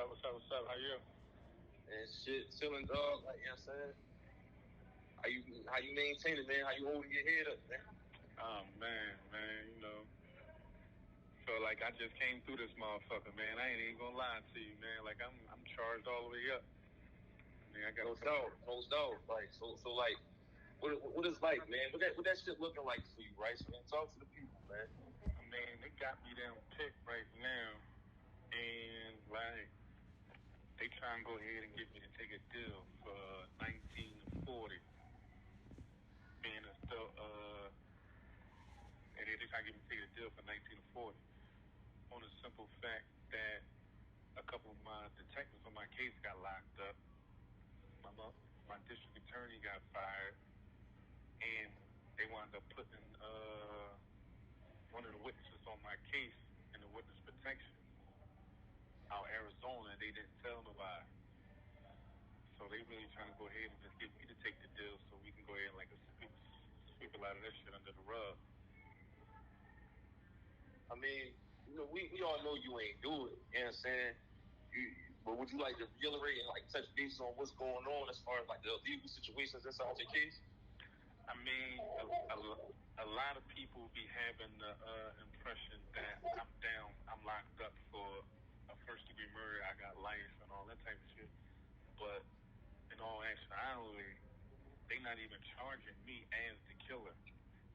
up? What's up? What's up? How you? And shit, chilling, dog. Like, you know what I'm saying? How you maintain it, man? How you holding your head up, man? Oh man, you know. Feel like I just came through this motherfucker, man. I ain't even gonna lie to you, man. Like I'm charged all the way up. Man, I got no doubt. Like, so like, what is like, man? What that shit looking like for you, right? So, man, talk to the people, man. I mean, they got me down pick right now, and like they try and go ahead and get me to take a deal for 19 to 40. Being a still and they try to get me to take a deal for 19 to 40. On the simple fact that a couple of my detectives on my case got locked up. My district attorney got fired, and they wound up putting one of the witnesses on my case in the witness protection out Arizona, and they didn't tell nobody. So they really trying to go ahead and just get me to take the deal so we can go ahead and like sweep a lot of that shit under the rug. I mean, you know, we all know you ain't do it. You know what I'm saying? But would you like to reiterate and like touch base on what's going on as far as like the legal situations inside your case? I mean, a lot of people be having the impression that I'm locked up for a first-degree murder. I got life and all that type of shit. But in all actuality, they not even charging me as the killer.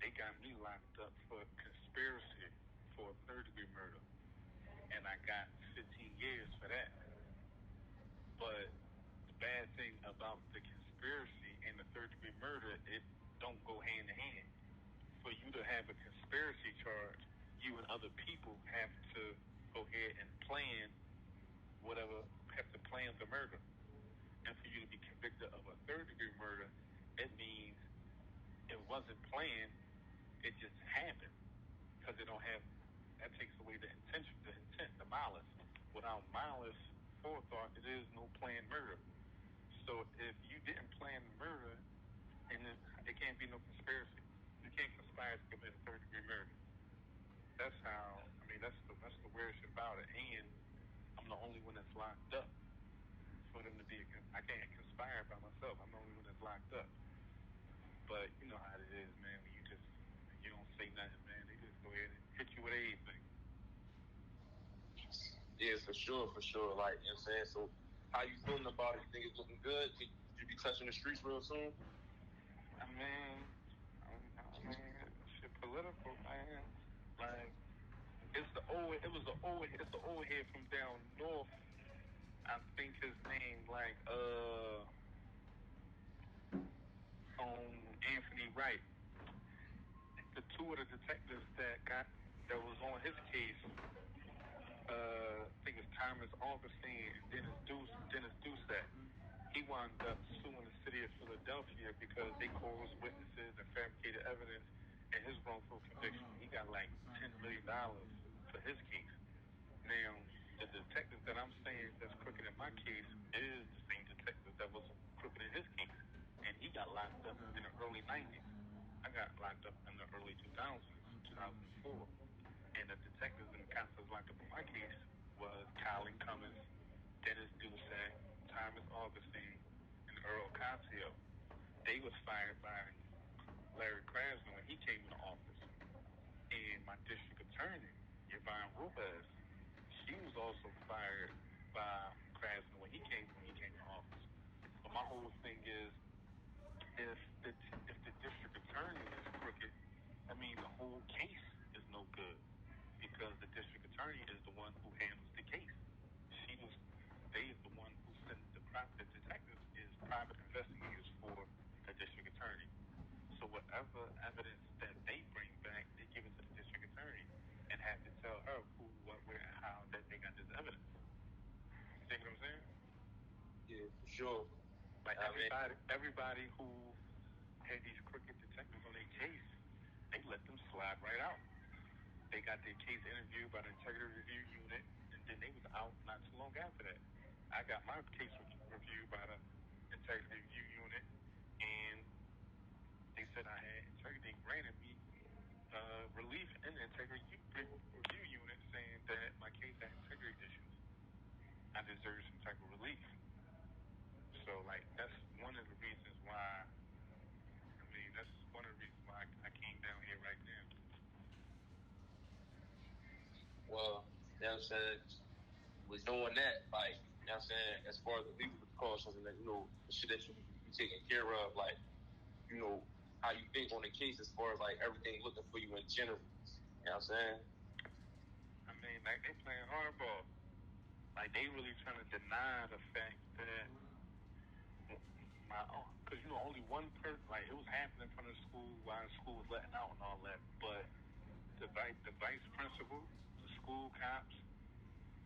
They got me locked up for conspiracy for a third-degree murder. And I got 15 years for that. But the bad thing about the conspiracy and the third-degree murder, it don't go hand in hand. For you to have a conspiracy charge, you and other people have to go ahead and plan the murder. And for you to be convicted of a third-degree murder, it means it wasn't planned, it just happened. Because that takes away the intent, the malice. Without malice, forethought, it is no planned murder. So if you didn't plan the murder, and it can't be no conspiracy. You can't conspire to commit a third-degree murder. That's the weird shit about it. And I'm the only one that's locked up. For them to be, I can't conspire by myself. I'm the only one that's locked up. But you know how it is, man. When you don't say nothing, man. They just go ahead and hit you with anything. Yeah, for sure. Like, you know what I'm saying? So, how you feeling about it? You think it's looking good? Could you be touching the streets real soon? I mean, shit political, man. Like, it's the old head from down north. I think his name, like, Anthony Wright. The two of the detectives that was on his case, I think it's Thomas Augustine and Dennis Doucette. He wound up suing the city of Philadelphia because they caused witnesses and fabricated evidence in his wrongful conviction. He got like $10 million for his case. Now, the detective that I'm saying that's crooked in my case is the same detective that was crooked in his case. And he got locked up in the early 90s. I got locked up in the early 2000s, 2004. And the detectives and the cops that was locked up in my case was Colin Cummins, Dennis Doucette, Thomas Augustine, and Earl Casio. They was fired by Larry Krasner when he came into office. And my district attorney, Yvonne Rubez, she was also fired by Krasner when he came to office. But my whole thing is, if the district attorney is crooked, I mean the whole case is no good, because the district attorney is the one who handles the case. They is the one who sent the detectives is private investigators for the district attorney. So whatever evidence that they bring back, they give it to the district attorney and have to tell her who, what, where, and how that they got this evidence. You think what I'm saying? Yeah, for sure. Like everybody who had these crooked detectives on their case, they let them slide right out. They got their case interviewed by the integrity review unit, and then they was out not too long after that. I got my case reviewed by the integrity review unit, and they said I had integrity. They granted me relief in the integrity review unit, saying that my case had integrity issues. I deserve some type of relief. So, like, that's one of the reasons why. That's one of the reasons why I came down here right now. Well, you know what I'm saying? With doing that, like, you know what I'm saying, as far as the legal precautions and, the shit that you be taking care of, like, how you think on the case as far as, like, everything looking for you in general. You know what I'm saying? Like, they playing hardball. Like, they really trying to deny the fact that because, only one person, like, it was happening in front of the school while the school was letting out and all that, but the vice principal, the school cops,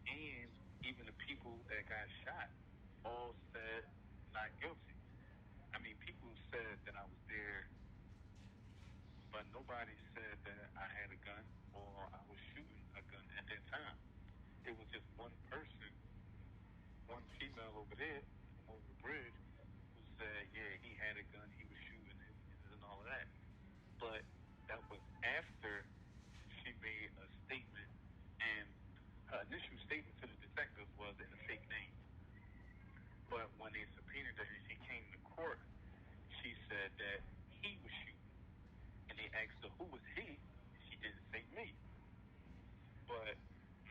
and even the people that got shot all said not guilty. People said that I was there, but nobody said that I had a gun or I was shooting a gun at that time. It was just one person, one female over there from over the bridge, who said, yeah, he had a gun, he was shooting and all of that. But that was after she made a statement, and her initial statement to the detectives was in a fake name. But when they subpoenaed her and she came to court, she said that he was shooting. And they asked her, who was he? She didn't say me. But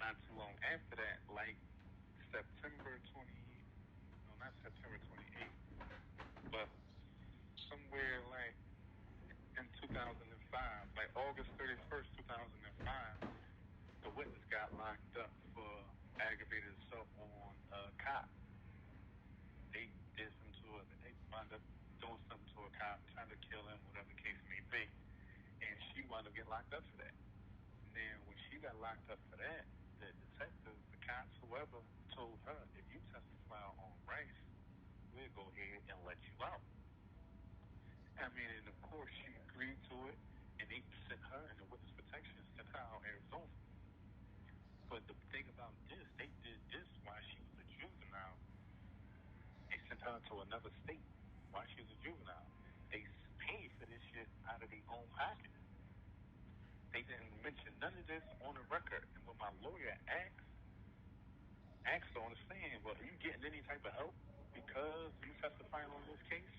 not too long after that, like not September 28th, but somewhere like in 2005, like August 31st, 2005, the witness got locked up for aggravated assault on a cop. They did something to her. They wound up doing something to a cop, trying to kill him, whatever the case may be. And she wound up getting locked up for that. Now, when she got locked up for that, the detectives, the cops, whoever, told her, if you testify on Rice, we'll go ahead and let you out. And of course, she agreed to it, and they sent her, and the witness protection sent her out Arizona. But the thing about this, they did this while she was a juvenile. They sent her to another state while she was a juvenile. They paid for this shit out of their own pocket. They didn't mention none of this on the record. And when my lawyer asked her on the stand, well, are you getting any type of help because you testifying on this case?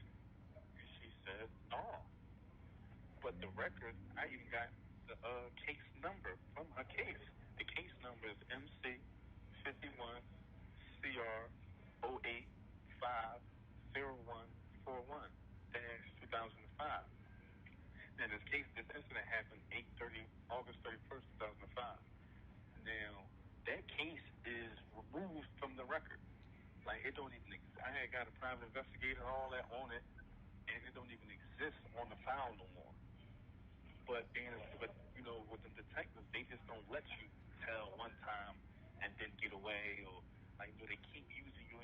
And she said, no. But the record, I even got the case number from her case. The case number is MC 51 CR 08-50141 -2005. And this incident happened August 31st, 2005. Now, that case is removed from the record. Like, it don't even exist. I had got a private investigator, all that on it, and it don't even exist on the file no more. But with the detectives, they just don't let you tell one time and then get away, or they keep using you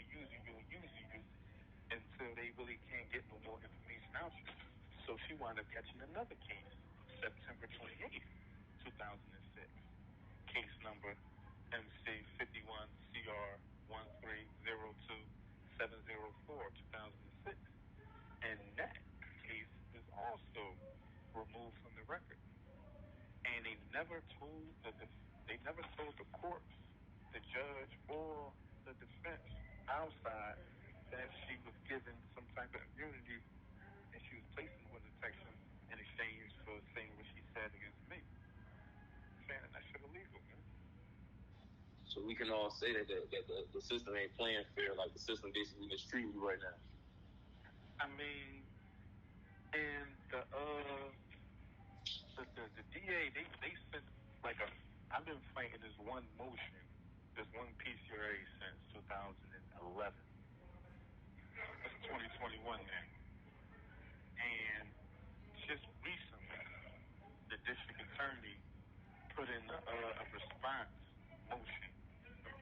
until they really can't get no more information out of you. So she wound up catching another case, September 28th, 2006. Case number MC 51 CR 1302704 2006. And that case is also removed from the record. And they never told the courts, the judge, or the defense outside that she was given some type of immunity and she was placed in witness protection in exchange for saying what she said against me. Saying that shit illegal, man. So we can all say that the system ain't playing fair, like the system basically mistreating you right now. And the DA, they sent I've been fighting this one motion, this one PCRA since 2011. It's 2021 now. And just recently, the district attorney put in a response motion,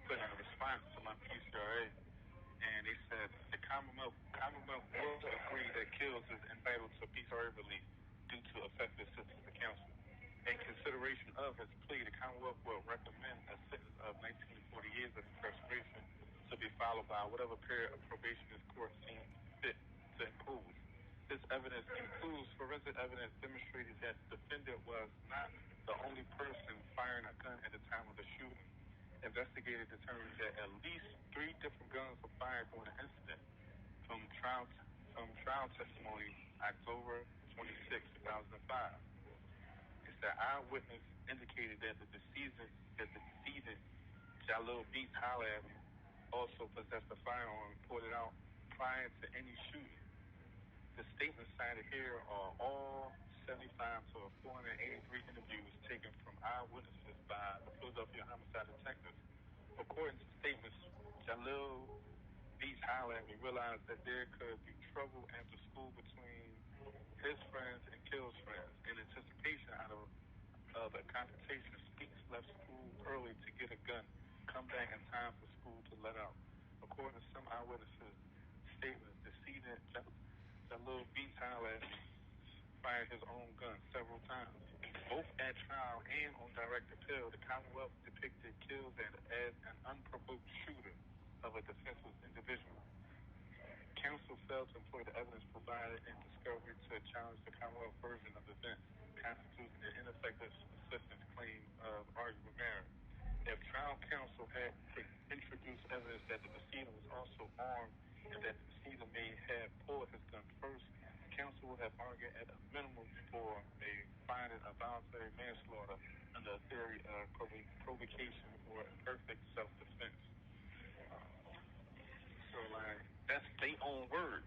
put in a response to my PCRA, and they said the Commonwealth will agree that Keels is entitled to PCRA relief due to effective assistance to counsel. In consideration of his plea, the Commonwealth will recommend a sentence of 19 to 40 years of incarceration to be followed by whatever period of probation this court seems fit to impose. This evidence includes forensic evidence demonstrating that the defendant was not the only person firing a gun at the time of the shooting, investigators determined that at least 3 different guns were fired during the incident. From trial testimony, October 26, 2005. It's that eyewitness indicated that the decedent, Jalil B. Tyler, also possessed a firearm reported out prior to any shooting. The statements cited here are all 75 to 483 interviews taken from eyewitnesses by the Philadelphia homicide detectives. According to statements, Jalil B. Tyler realized that there could be trouble after school between his friends and Keels' friends. In anticipation of a confrontation, Speaks left school early to get a gun, come back in time for school to let out. According to some eyewitnesses' statements, the decedent Jalil B. Tyler fired his own gun several times. Both at trial and on direct appeal, the Commonwealth depicted Keels as an unprovoked shooter of a defenseless individual. Counsel failed to employ the evidence provided in discovery to challenge the Commonwealth version of events, constituting an ineffective assistance claim of arguable merit. If trial counsel had introduced evidence that the decedent was also armed and that the decedent may have pulled his gun first, counsel would have argued at a minimum for a finding of voluntary manslaughter under a theory of provocation or imperfect self-defense. So, like, that's their own words.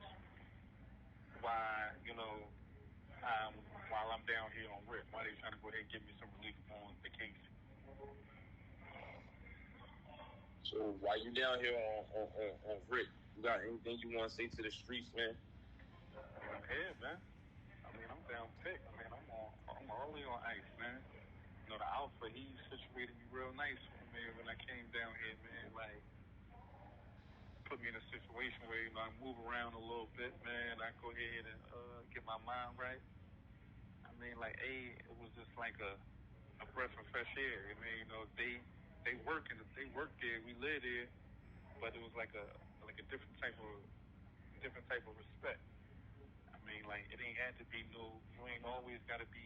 Why, while I'm down here on writ, why they trying to go ahead and give me some relief on the case? So, while you down here on writ, you got anything you want to say to the streets, man? I'm here, man. I'm down thick. I'm already on ice, man. The Alpha, he situated me real nice for me when I came down here, man. Like, put me in a situation where, I move around a little bit, man. I go ahead and get my mind right. It was just like a breath of fresh air. They work there, we live there, but it was like a different type of respect. It ain't had to be you ain't always got to be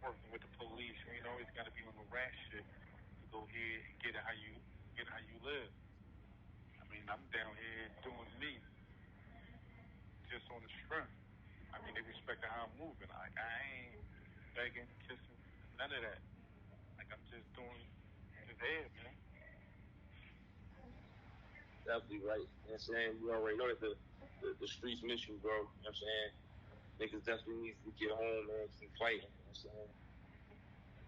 working with the police. You ain't always got to be on the rat shit to go ahead and get how you live. I'm down here doing me just on the strength. They respect how I'm moving. I ain't begging, kissing, none of that. I'm just doing his head, man. Definitely right. You know what I'm saying? You already know that the streets miss you, bro. You know what I'm saying? Niggas definitely need to get home, man, keep fighting. You know what I'm saying?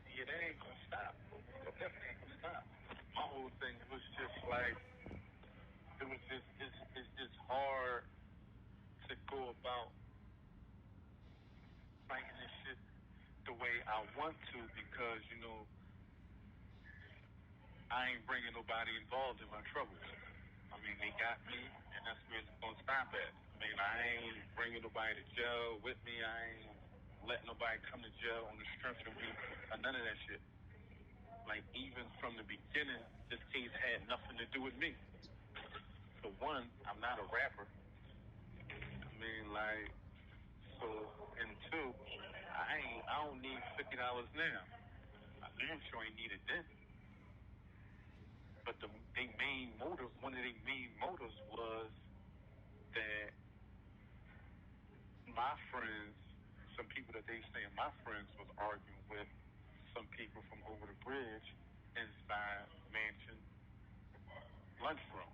Yeah, they ain't gonna stop. They definitely ain't gonna stop. My whole thing was just like, it's just hard to go about fighting this shit the way I want to because, I ain't bringing nobody involved in my troubles. They got me, and that's where it's going to stop at. I ain't bringing nobody to jail with me. I ain't letting nobody come to jail on the strength of me or none of that shit. Even from the beginning, this case had nothing to do with me. For one, I'm not a rapper. And two, I don't need $50 now. I damn sure ain't need it then. But one of their main motives was that my friends, some people that they saying my friends was arguing with some people from over the bridge inside Mansion lunchroom.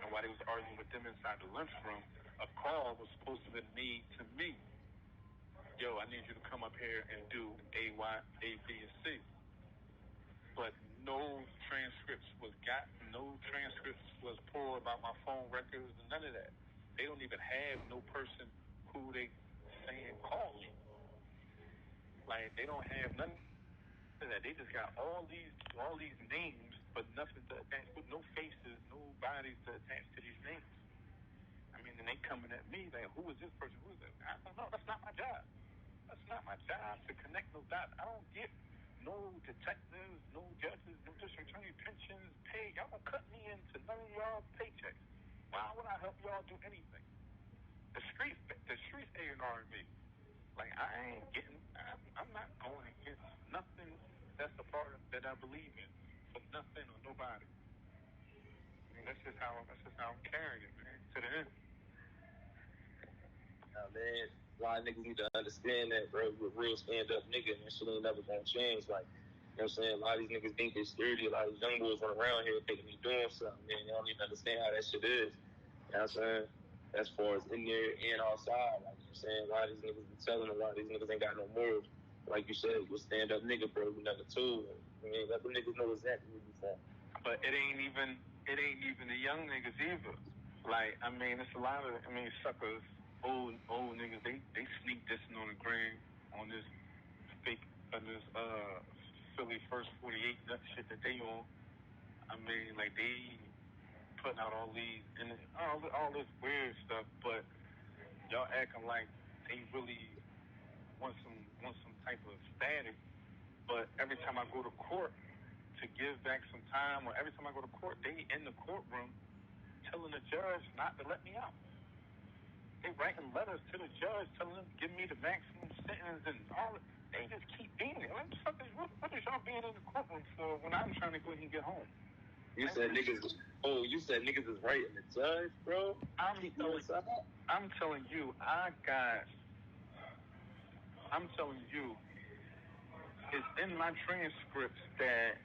And while they was arguing with them inside the lunchroom, a call was supposed to be made to me. Yo, I need you to come up here and do A, B, and C. But no transcripts was gotten, no transcripts was pulled about my phone records, and none of that. They don't even have no person who they saying call me. They don't have none of that. They just got all these names, but nothing to attach, with no faces, no bodies to attach to these names. And they coming at me like, who is this person? Who is that? I don't know. That's not my job. That's not my job to connect no dots. I don't get no detectives, no judges, no district attorney pensions, pay. Y'all don't cut me into none of y'all paychecks. Why would I help y'all do anything? The streets A&R me. I'm not going against nothing that's the part that I believe in. for nothing or nobody. I mean, that's just how I'm carrying it, man. To the end. Nah, man, a lot of niggas need to understand that, bro. You're a real stand-up nigga, and that shit ain't never gonna change. Like, you know what I'm saying? A lot of these niggas think they're sturdy. A lot of these young boys run around here thinking they doing something, man. They don't even understand how that shit is. You know what I'm saying? As far as in there and outside, like, you know what I'm saying? A lot of these niggas be telling a lot of these niggas ain't got no morals. Like you said, you a stand-up nigga, bro. You never told. I mean, let the niggas know exactly where you from. But it ain't even the young niggas either. Like, I mean, it's a lot of, suckers, old niggas, they sneak dissing on the gram on this fake, on this, Philly First 48 nut shit that they on. I mean, like, they putting out all these, and all this weird stuff, but y'all acting like they really want some type of status. But every time I go to court to give back some time, or every time I go to court, they in the courtroom telling the judge not to let me out. They writing letters to the judge telling them give me the maximum sentence and all. They just keep being there. What is y'all being in the courtroom for when I'm trying to go ahead and get home? You said niggas is writing the judge, bro? I'm telling you, it's in my transcripts that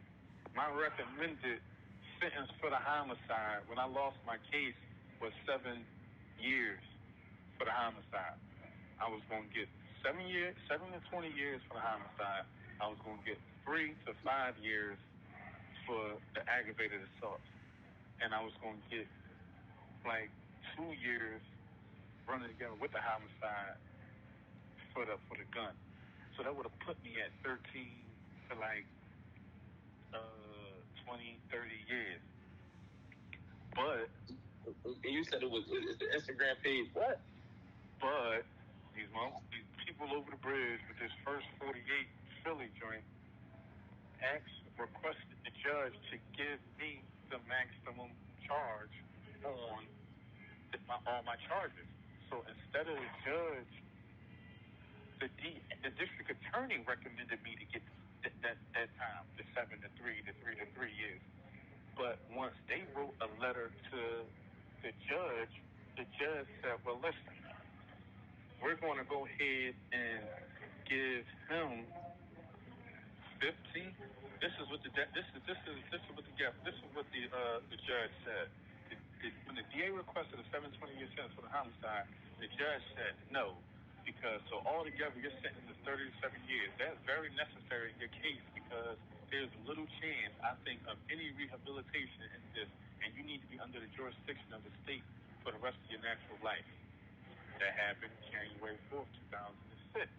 my recommended sentence for the homicide when I lost my case was 7 years for the homicide. I was going to get 7 to 20 years for the homicide. I was going to get 3 to 5 years for the aggravated assault. And I was going to get like 2 years running together with the homicide for the gun. So that would have put me at 13 to like 20, 30 years. But you said it's the Instagram page. What? But these people over the bridge with this First 48 Philly joint requested the judge to give me the maximum charge on all my charges. So instead of the judge, the district attorney recommended me to get that time, the 7 to 3 to 3 to 3 years. But once they wrote a letter to the judge said, well, listen, we're going to go ahead and give him 50. This is what the judge said. When the DA requested a 720-year sentence for the homicide, the judge said no, because so altogether your sentence is 37 years. That's very necessary in your case because there's little chance, I think, of any rehabilitation in this, and you need to be under the jurisdiction of the state for the rest of your natural life. That happened January 4th, 2006.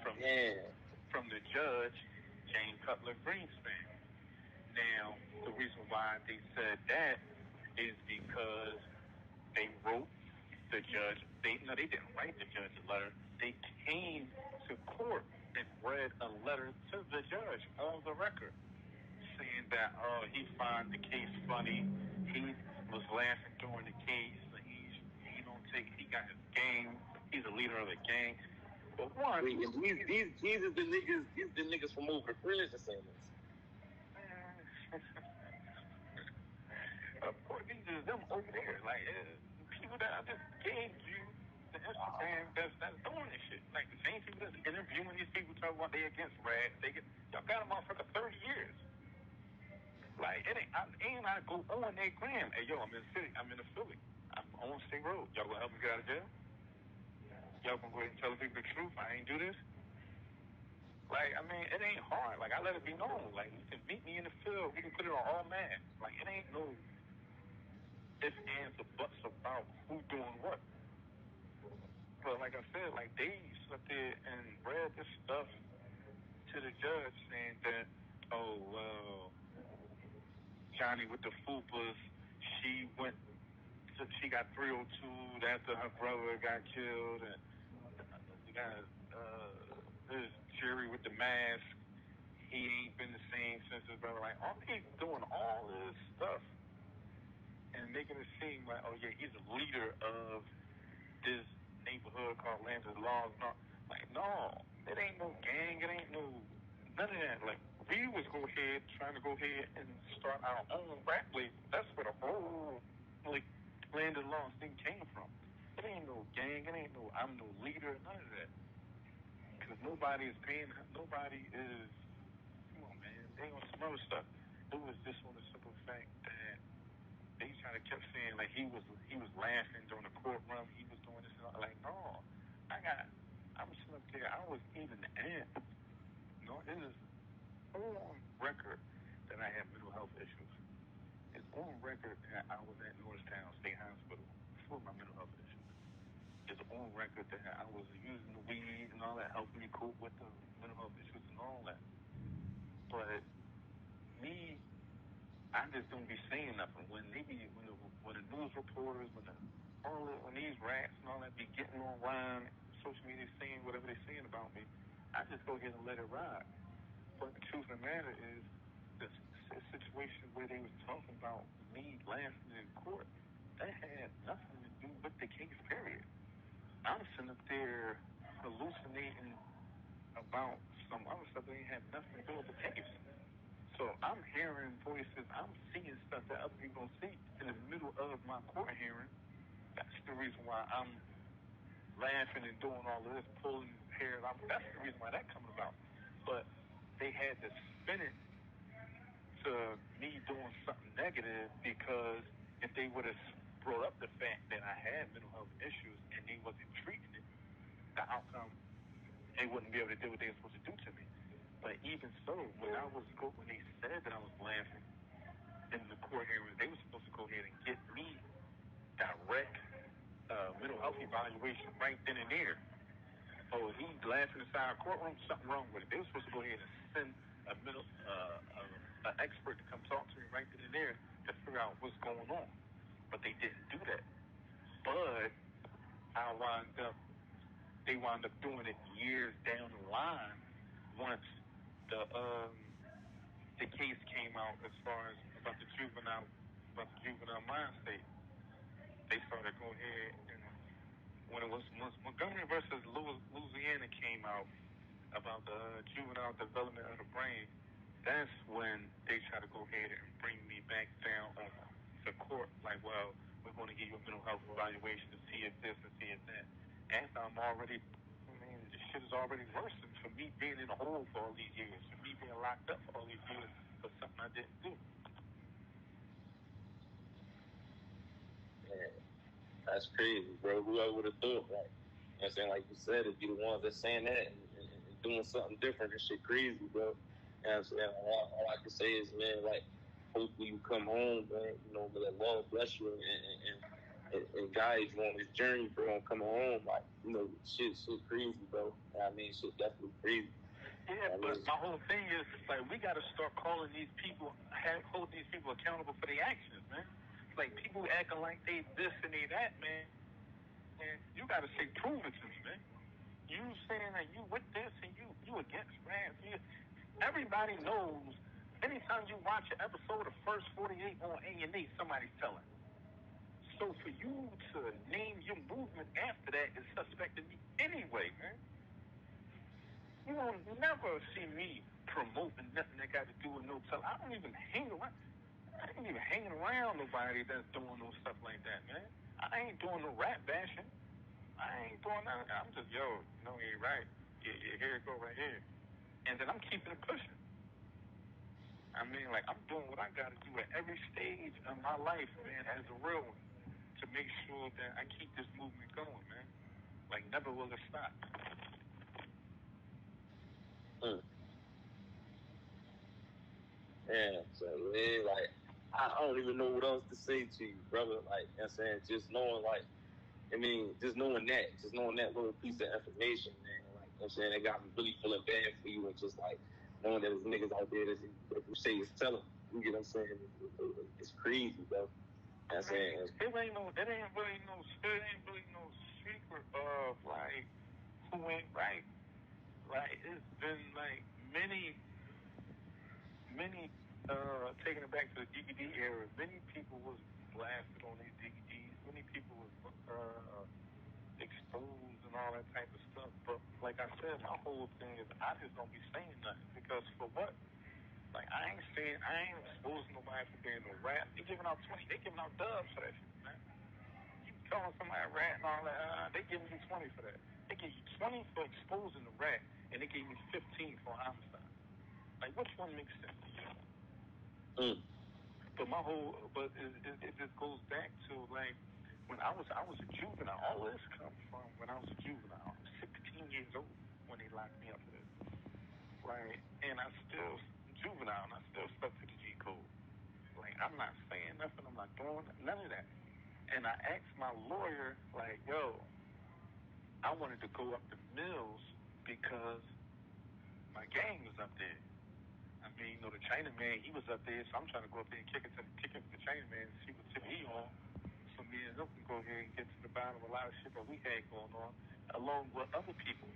From the judge, Jane Cutler Greenspan. Now, the reason why they said that is because they wrote the judge. They didn't write the judge a letter. They came to court and read a letter to the judge on the record saying that he found the case funny. He was laughing during the case. He got his gang. He's a leader of the gang. But one, these are the niggas. These are the niggas from over the bridge that saying this. Of course, these are them over there. Like people that I just gave you the Instagram that's doing this shit. Like the same people that's interviewing these people talking about they against rad. Y'all got them off for 30 years. Like I go on their gram. Hey yo, I'm in the Philly. I'm on State Road. Y'all gonna help me get out of jail? Y'all gonna go ahead and tell people the truth? I ain't do this. Like, it ain't hard. Like, I let it be known. Like, you can meet me in the field. We can put it on all mass. Like, it ain't no ifs, ands, or buts about who doing what. But like I said, like, they sat there and read this stuff to the judge saying that, oh, well, Johnny with the fupas, she got 302 after her brother got killed, and we got this Jerry with the mask. He ain't been the same since his brother. Like, all they doing all this stuff and making it seem like, oh yeah, he's a leader of this neighborhood called Land of the Laws. No, like, no, it ain't no gang. It ain't no none of that. Like, we was trying to go ahead and start our own rap label. That's where the whole like Land and Lost thing came from. It ain't no gang. It ain't no I'm no leader. None of that. Because nobody is paying. Nobody is. Come on, man. They on some other stuff. It was just on the simple fact that they kind of kept saying like he was laughing during the courtroom. He was doing this and all. Like no, I was sitting up there. I was even the ant. No, it is on record that I had mental health issues. It's on record that I was at Norristown State Hospital for my mental health issues. It's on record that I was using the weed and all that, helping me cope with the mental health issues and all that. But me, I just don't be saying nothing. When the news reporters, when these rats and all that be getting online, social media saying whatever they're saying about me, I just go ahead and let it ride. But the truth of the matter is, the situation where they was talking about me laughing in court, that had nothing to do with the case, period. I'm sitting up there hallucinating about some other stuff that ain't had nothing to do with the case. So I'm hearing voices, I'm seeing stuff that other people don't see in the middle of my court hearing. That's the reason why I'm laughing and doing all of this, pulling hair. That's the reason why that coming about. But they had to spin it to me doing something negative, because if they would have brought up the fact that I had mental health issues and they wasn't treating it, the outcome, they wouldn't be able to do what they were supposed to do to me. But even so, when they said that I was laughing in the court hearing, they were supposed to go ahead and get me direct mental health evaluation right then and there. Oh, he's laughing inside a courtroom, something wrong with it. They were supposed to go ahead and send an expert to come talk to me right then and there to figure out what's going on. But they didn't do that. But they wound up doing it years down the line once the case came out as far as about the juvenile mind state. They started to go ahead and when Montgomery versus Louisiana came out about the juvenile development of the brain, that's when they try to go ahead and bring me back down to court. Like, well, we're going to give you a mental health evaluation to see if this and see if that. After the shit is already worsened for me being in a hole for all these years, for me being locked up for all these years for something I didn't do. Man, that's crazy, bro. Whoever would have thought, right? You know what I'm saying? Like you said, if you the ones that's saying that and doing something different, that shit crazy, bro. You know what I'm saying? All I can say is, man, like, hopefully you come home, man. You know, may the Lord bless you and guide you on this journey, bro, and coming home. Like, you know, shit crazy, bro. You know what I mean? Shit definitely crazy. Yeah, but my whole thing is, like, we got to start calling these people, hold these people accountable for their actions, man. Like, people acting like they this and they that, man. And you got to say, prove it to me, man. You saying that you with this and you against rats. Everybody knows. Anytime you watch an episode of First 48 on A&E, somebody's telling. So for you to name your movement after that is suspect to me anyway, man. You will never see me promoting nothing that got to do with no tell. I don't even hang around. I ain't even hanging around nobody that's doing no stuff like that, man. I ain't doing no rap bashing. I ain't doing nothing. I'm just, no, you ain't right. Yeah, here it go right here. And then I'm keeping it pushing. I mean, like, I'm doing what I got to do at every stage of my life, man, as a real one, to make sure that I keep this movement going, man. Like, never will it stop. Yeah, so, man, like, I don't even know what else to say to you, brother. Like, you know what I'm saying? Just knowing, like, just knowing that little piece of information, man, like, you know what I'm saying, it got me really feeling bad for you, and just, like, knowing that there's niggas out there that you say is telling. You get what I'm saying? It's crazy, bro. You know what I'm saying? It ain't really no secret of, like, who ain't right. Like, it's been, like, many, taking it back to the DVD era, many people was blasted on these DVDs. Many people was exposed and all that type of stuff. But like I said, my whole thing is I just don't be saying nothing, because for what? Like, I ain't exposing nobody for being no rat. They giving out 20. They giving out dubs for that shit, man. You calling somebody a rat and all that, they giving you 20 for that. They give you 20 for exposing the rat, and they gave you 15 for homicide. Like, which one makes sense to you? But it just goes back to, like, when I was a juvenile. All this comes from when I was a juvenile. I was 16 years old when they locked me up for this. Right? And I still juvenile, and I still stuck to the G code. Like, I'm not saying nothing. I'm not doing none of that. And I asked my lawyer, like, yo, I wanted to go up the mills because my gang was up there. I mean, the Chinaman, he was up there, so I'm trying to go up there and kick it to the Chinaman and see what tip he on. So me and him can go ahead and get to the bottom of a lot of shit that we had going on, along with other people.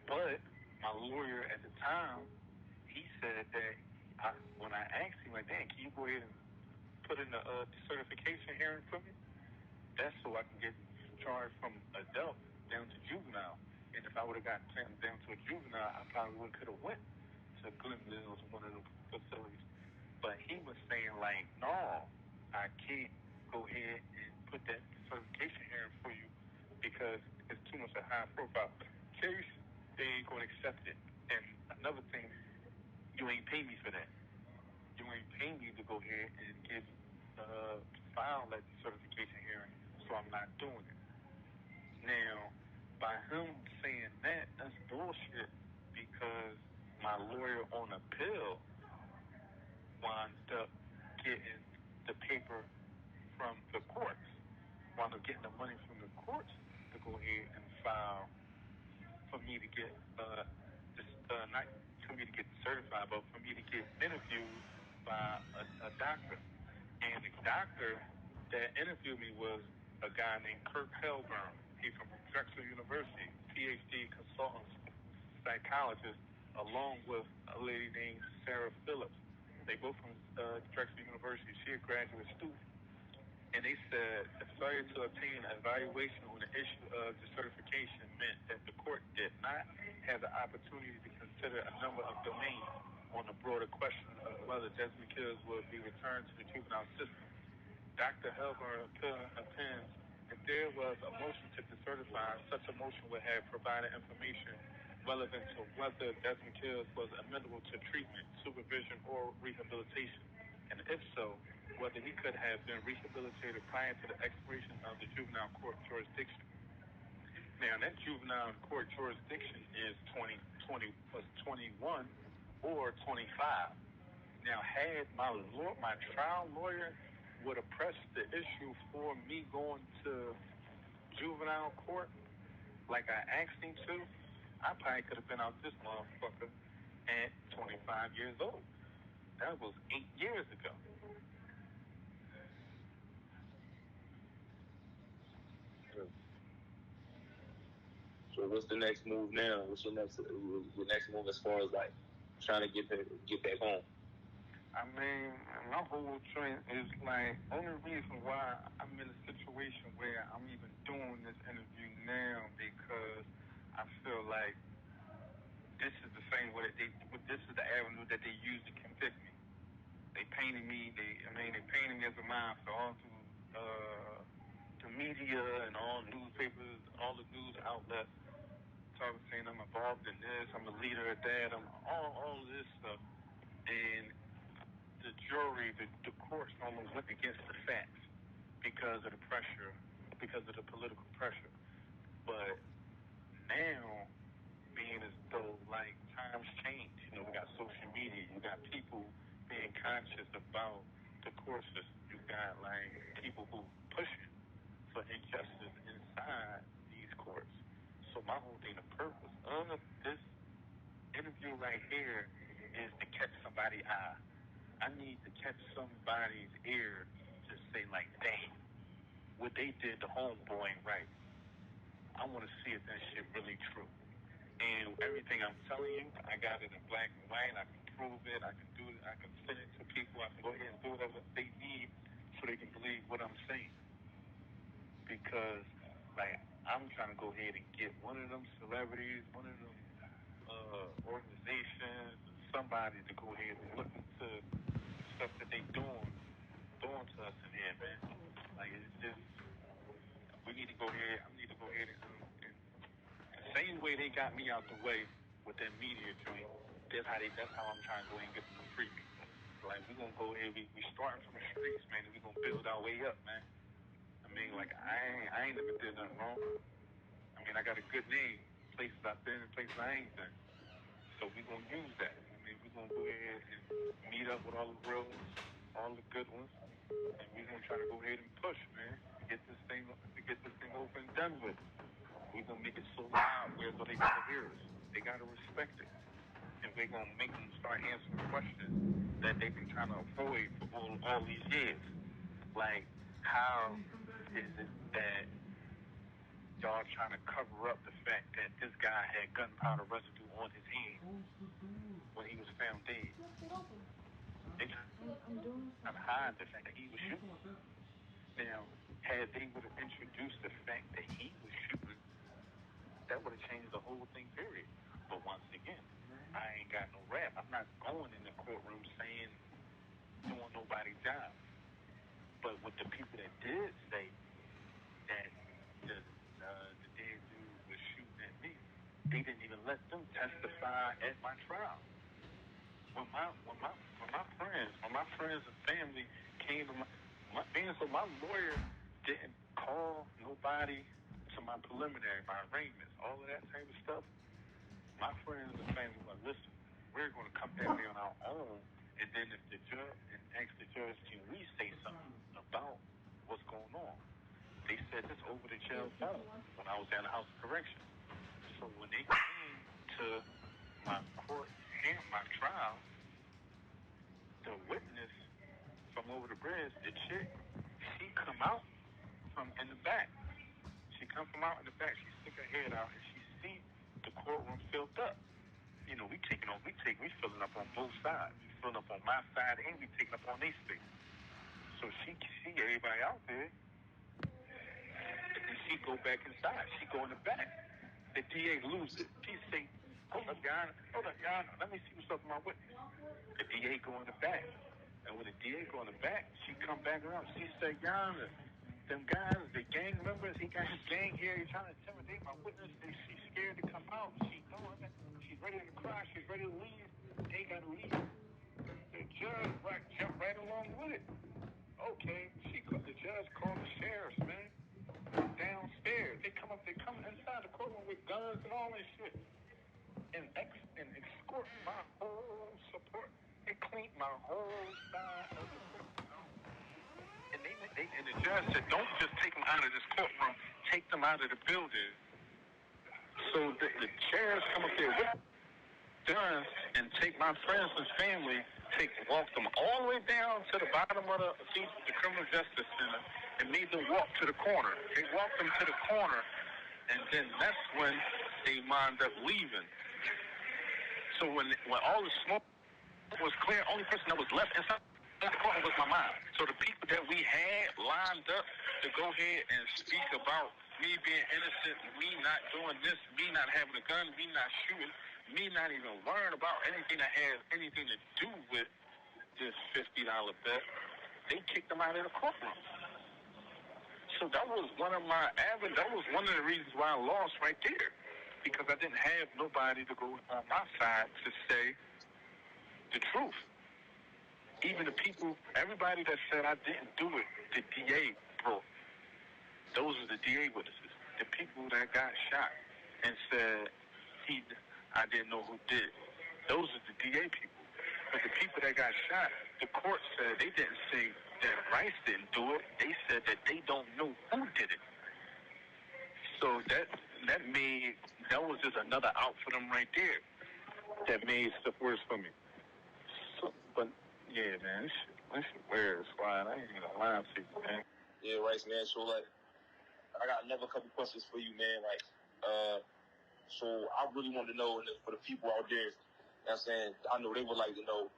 But my lawyer at the time, he said that when I asked him, like, Dan, can you go ahead and put in the decertification hearing for me? That's so I can get charged from adult down to juvenile. And if I would have gotten sentenced down to a juvenile, I probably could have went to Glen Mills, one of the facilities. But he was saying, like, no, I can't go ahead and put that certification hearing for you because it's too much a high profile case. They ain't going to accept it. And another thing, you ain't pay me for that. You ain't pay me to go ahead and file that certification hearing, so I'm not doing it. Now, by him saying that, that's bullshit because my lawyer on appeal wound up getting the paper from the courts, wound up getting the money from the courts to go ahead and file for me to get, not for me to get certified, but for me to get interviewed by a doctor. And the doctor that interviewed me was a guy named Kirk Helburn. He's from Drexel University, PhD consultant psychologist, along with a lady named Sarah Phillips. They both from Drexel University. She a graduate student. And they said the failure to obtain an evaluation on the issue of the certification meant that the court did not have the opportunity to consider a number of domains on the broader question of whether Desmond Keels would be returned to the juvenile system. Dr. Helburn appends if there was a motion to decertify, such a motion would have provided information relevant to whether Desmond Keels was amenable to treatment, supervision, or rehabilitation. And if so, whether he could have been rehabilitated prior to the expiration of the juvenile court jurisdiction. Now, that juvenile court jurisdiction is 21 or 25. Now, had my trial lawyer would have pressed the issue for me going to juvenile court like I asked him to, I probably could have been out this motherfucker at 25 years old. That was 8 years ago. So what's the next move now? What's your next move as far as like trying to get back home? I mean, my whole thing is like, only reason why I'm in a situation where I'm even doing this interview now because I feel like this is the same way this is the avenue that they use to convict me. They painted me as a monster all through the media and all newspapers, all the news outlets. Talking, saying I'm involved in this, I'm a leader of that, I'm all this stuff. And the jury, the courts almost went against the facts because of the pressure, because of the political pressure. But now, being as though like times change, we got social media, you got people being conscious about the court system, you got like people who pushing for injustice inside these courts. So my whole thing, the purpose of this interview right here is to catch somebody's eye. I need to catch somebody's ear to say, like, dang, what they did to homeboy ain't right. I want to see if that shit really true. And everything I'm telling you, I got it in black and white. I can prove it. I can do it. I can send it to people. I can go ahead and do whatever they need so they can believe what I'm saying. Because, like, I'm trying to go ahead and get one of them celebrities, one of them organizations, somebody to go ahead and look into stuff that they doing to us in here, man. Like, it's just, we need to go ahead. I need to go ahead and the same way they got me out the way with that media joint. That's how I'm trying to go ahead and get them to free me. Like, we're gonna go ahead. We starting from the streets, man, and we're gonna build our way up, man. I mean, like, I ain't never did nothing wrong. I mean, I got a good name, places I've been and places I ain't been. So we're going to use that. I mean, we're going to go ahead and meet up with all the real ones, all the good ones, and we're going to try to go ahead and push, man, to get this thing over and done with. We're going to make it so loud where they got to hear us. They got to respect it. And we're going to make them start answering questions that they've been trying to avoid for all these years. Like, how is it that y'all trying to cover up the fact that this guy had gunpowder residue on his hand when he was found dead? They trying to hide the fact that he was shooting. Now, had they would have introduced the fact that he was shooting, that would have changed the whole thing, period. But once again, I ain't got no rap. I'm not going in the courtroom saying doing nobody's job. But with the people that did say that the dead dude was shooting at me, they didn't even let them testify at my trial. When my friends and family came to my lawyer didn't call nobody to my preliminary, my arraignments, all of that type of stuff. My friends and family were like, listen, we're going to come down there on our own, and then if the judge, and ask the judge, can we say something about what's going on? They said this over the jail phone when I was at the House of Correction. So when they came to my court and my trial, the witness from over the bridge, the chick, she come out from in the back. She come from out in the back. She stick her head out and she see the courtroom filled up. You know, we filling up on both sides. We filling up on my side and we taking up on their space. So she see everybody out there. And she go back inside. She go in the back. The DA loses it. She say, hold up, Your Honor. Let me see what's up with my witness. The DA go in the back. And when the DA go in the back, she come back around. She say, Your Honor, them guys, the gang members, he got his gang here. He's trying to intimidate my witness. She's scared to come out. She's doing it. She's ready to cry. She's ready to leave. They got to leave. The judge jumped right along with it. Okay, the judge called the sheriffs, man. Downstairs. They come inside the courtroom with guns and all that shit. And escort my whole support. They cleaned my whole side of the courtroom. And the judge said, don't just take them out of this courtroom, take them out of the building. So the sheriffs come up there with guns and take my friends and family, walk them all the way down to the bottom of the criminal justice center and made them walk to the corner. They walked them to the corner, and then that's when they wound up leaving. So when all the smoke was clear, only person that was left inside the courtroom was my mom. So the people that we had lined up to go ahead and speak about me being innocent, me not doing this, me not having a gun, me not shooting, me not even learn about anything that has anything to do with this $50 bet, they kicked them out of the courtroom. So that was one of the reasons why I lost right there. Because I didn't have nobody to go on my side to say the truth. Even the people, everybody that said I didn't do it, the DA broke. Those are the DA witnesses. The people that got shot and said I didn't know who did. Those are the DA people. But the people that got shot, the court said they didn't say that Rice didn't do it. They said that they don't know who did it. So that was just another out for them right there. That made stuff worse for me. So, but yeah, man, this shit weird, squad. I ain't even gonna lie to you, man. Yeah, Rice, man. So like, I got another couple questions for you, man. Like, so I really want to know, and for the people out there, you know what I'm saying, I know they would like to know,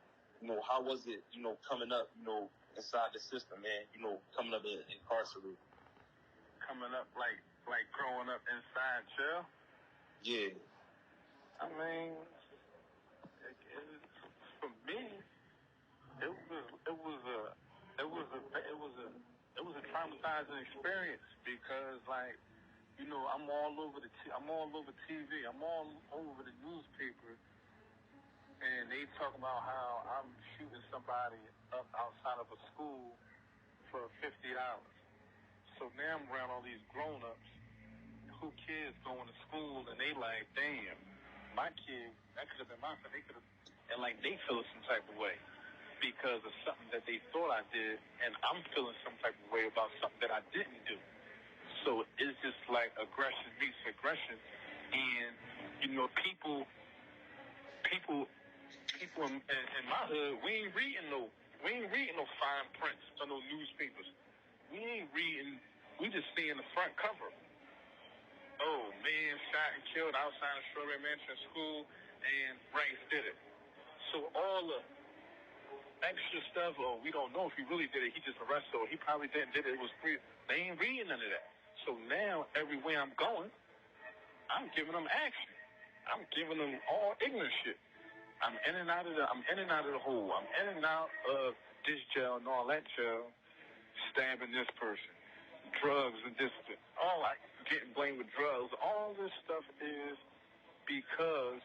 how was it, coming up, inside the system, man, coming up incarcerated. Coming up like growing up inside jail? Yeah. I mean, for me, it was a traumatizing experience because, like, you know, I'm all over TV. I'm all over the newspaper, and they talk about how I'm shooting somebody up outside of a school for $50. So now I'm around all these grown-ups who kids going to school, and they like, damn, my kid, that could have been my kid. They could have, and like they feel some type of way because of something that they thought I did, and I'm feeling some type of way about something that I didn't do. So it's just like aggression meets aggression, and you know, people in my hood, we ain't reading no fine prints or no newspapers. We just seeing the front cover. Oh, man shot and killed outside of Strawberry Mansion School, and Rice did it. So all the extra stuff, oh, we don't know if he really did it. He just arrested, or he probably did it. It was free. They ain't reading none of that. So now, everywhere I'm going, I'm giving them action. I'm giving them all ignorant shit. I'm in and out of the hole. I'm in and out of this jail and all that jail, stabbing this person. Drugs and this, all like getting blamed with drugs. All this stuff is because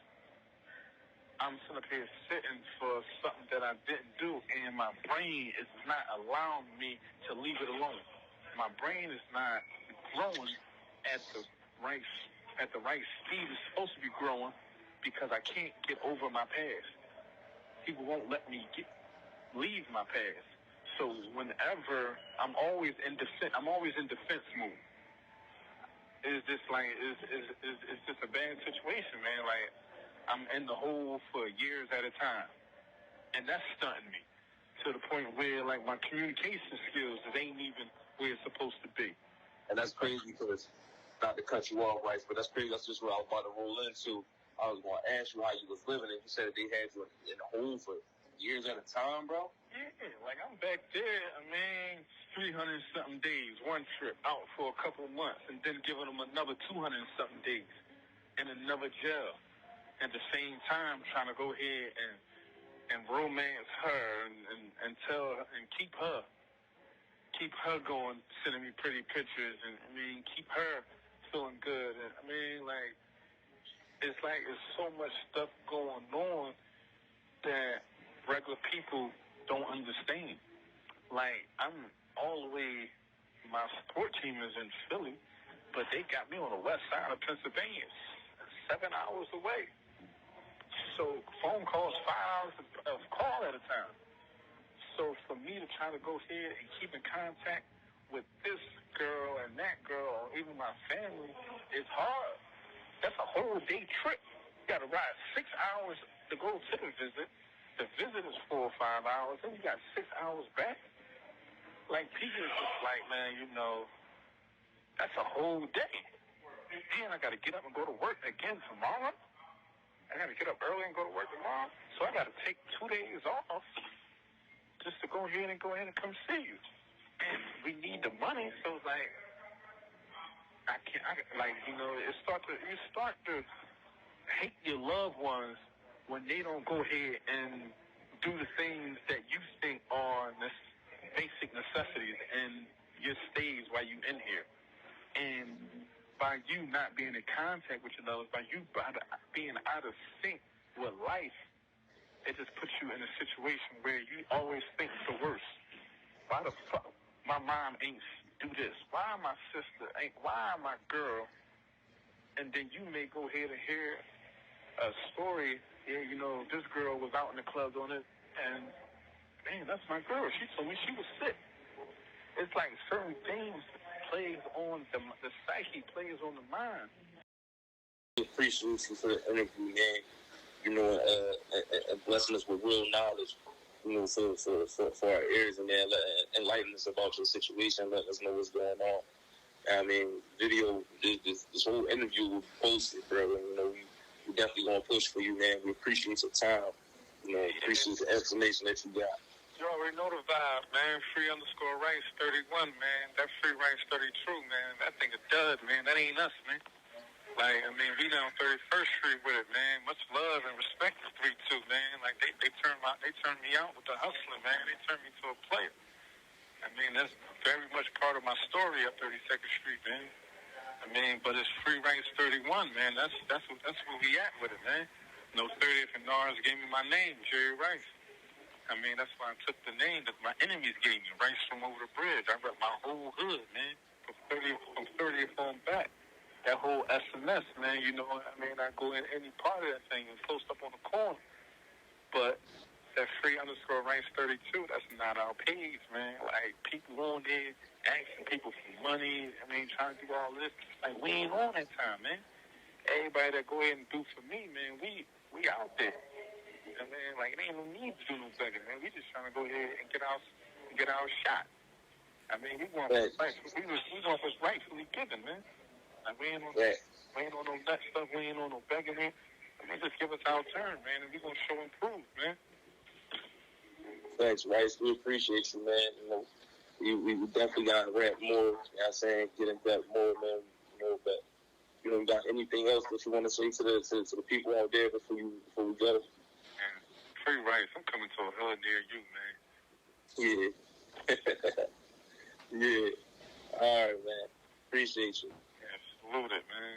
I'm sitting up here sitting for something that I didn't do, and my brain is not allowing me to leave it alone. My brain is not growing at the right speed it's supposed to be growing because I can't get over my past. People won't let me leave my past. So whenever I'm always in defense mode. It's just like it's just a bad situation, man. Like I'm in the hole for years at a time, and that's stunting me to the point where like my communication skills ain't even where it's supposed to be. And that's crazy because, not to cut you off, right? But that's crazy. That's just what I was about to roll into. I was going to ask you how you was living, and you said that they had you in the hole for years at a time, bro. Yeah, like I'm back there, 300-something days, one trip out for a couple of months, and then giving them another 200-something days in another jail. At the same time, trying to go ahead and romance her and tell her and keep her going, sending me pretty pictures, and keep her feeling good. And it's so much stuff going on that regular people don't understand. Like, I'm all the way, my support team is in Philly, but they got me on the west side of Pennsylvania, 7 hours away. So phone calls, 5 hours of call at a time. So for me to try to go ahead and keep in contact with this girl and that girl, or even my family, is hard. That's a whole day trip. You got to ride 6 hours to go to the visit. The visit is 4 or 5 hours, and you got 6 hours back. Like, people are just like, man, you know, that's a whole day. And I got to get up and go to work again tomorrow. I got to get up early and go to work tomorrow. So I got to take 2 days off just to go ahead and come see you. And we need the money, so it's like, you start to hate your loved ones when they don't go ahead and do the things that you think are basic necessities in your stays while you in here. And by you not being in contact with your loved ones, by you being out of sync with life, it just puts you in a situation where you always think the worst. Why the fuck my mom ain't do this? Why my sister ain't? Why my girl? And then you may go ahead and hear a story. Yeah, you know, this girl was out in the club doing it, and man, that's my girl. She told me she was sick. It's like certain things plays on the psyche, plays on the mind. I appreciate you for the interview, man. You know, and blessing us with real knowledge, you know, for our ears, and man, enlighten us about your situation, letting us know what's going on. I mean, video, this whole interview will be posted, bro. And, you know, we definitely gonna push for you, man. We appreciate your time. You know, appreciate the explanation that you got. You already know the vibe, man. Free_Rice 31, man. That free Rice 30 true, man. That thing is dud, man. That ain't us, man. Like, I mean, we down 31st Street with it, man. Much love and respect to 3-2, man. Like, they turned me out with the hustling, man. They turned me to a player. I mean, that's very much part of my story up 32nd Street, man. I mean, but it's Free Ranks 31, man. That's where we at with it, man. 30th and Nars gave me my name, Jerry Rice. I mean, that's why I took the name that my enemies gave me, Rice from over the bridge. I rep my whole hood, man, from 30th on back. That whole SMS, man, you know what I mean? I go in any part of that thing and post up on the corner. But that free_ranks 32, that's not our page, man. Like, people on there asking people for money. I mean, trying to do all this. Like, we ain't on that time, man. Everybody that go ahead and do for me, man, we out there. And man, like, it ain't no need to do no better, man. We just trying to go ahead and get our shot. I mean, we want what's rightfully given, man. Like, we ain't on no nut stuff. We ain't on no begging it. I mean, just give us our turn, man, and we gonna show improve, man. Thanks, Rice. We appreciate you, man. You know, we definitely got to rap more. You know what I'm saying? Get in depth more, man. You know, but you got anything else that you want to say to the people out there before we go? Man, Free Rice, I'm coming to a hood near you, man. Yeah. Yeah. All right, man. Appreciate you. Yeah, salute it, man.